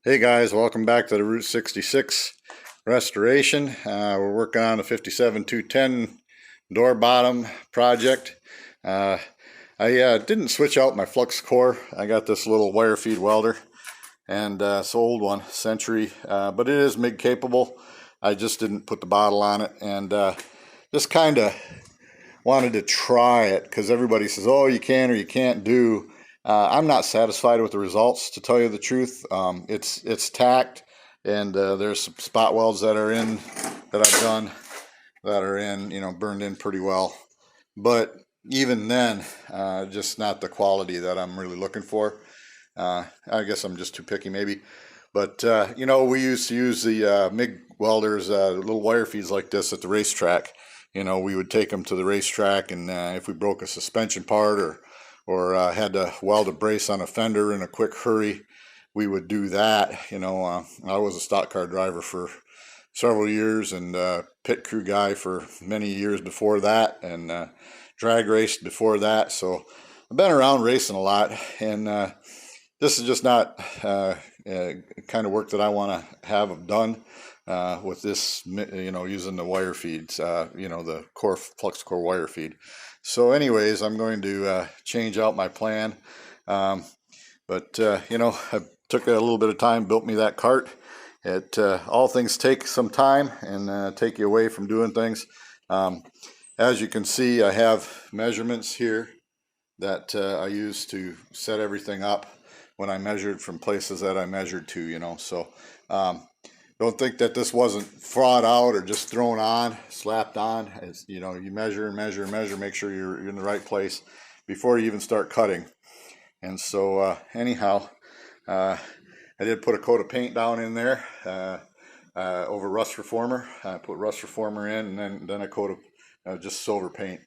Hey guys, welcome back to the Route 66 restoration. We're working on a 57-210 door bottom project. Uh, I didn't switch out my flux core. I got this little wire feed welder, and it's an old one, Century, but it is MIG capable. I just didn't put the bottle on it, and just kind of wanted to try it because everybody says, oh, you can or you can't do. I'm not satisfied with the results, to tell you the truth. It's tacked, and there's some spot welds that are in that I've done that are in, burned in pretty well. But even then, just not the quality that I'm really looking for. I guess I'm just too picky, maybe. But we used to use the MIG welders, little wire feeds like this at the racetrack. We would take them to the racetrack, and if we broke a suspension part or had to weld a brace on a fender in a quick hurry, we would do that. I was a stock car driver for several years, and pit crew guy for many years before that, and drag raced before that. So I've been around racing a lot, and this is just not kind of work that I want to have done with this, using the wire feeds, the core flux core wire feed. So anyways, I'm going to change out my plan. But I took a little bit of time, built me that cart. All things take some time and take you away from doing things. As you can see, I have measurements here that I use to set everything up when I measured from places that I measured to, so don't think that this wasn't fraud out or just thrown on, slapped on. It's, you measure and measure and measure, make sure you're in the right place before you even start cutting. And so anyhow, I did put a coat of paint down in there over rust reformer. I put rust reformer in, and then a coat of just silver paint.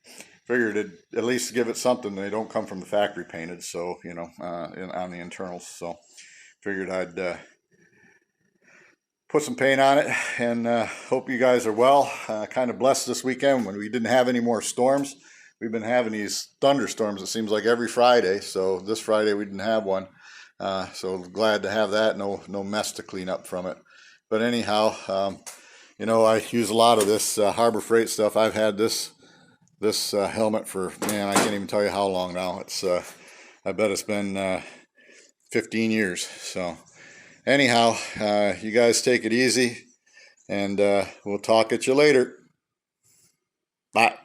Figured it'd at least give it something. They don't come from the factory painted, so on the internals. So figured I'd put some paint on it, and hope you guys are well. Kind of blessed this weekend when we didn't have any more storms. We've been having these thunderstorms, it seems like, every Friday. So this Friday we didn't have one. So glad to have that. No mess to clean up from it. But anyhow, I use a lot of this Harbor Freight stuff. I've had this helmet for, man, I can't even tell you how long now. I bet it's been 15 years. So anyhow, you guys take it easy, and we'll talk at you later. Bye.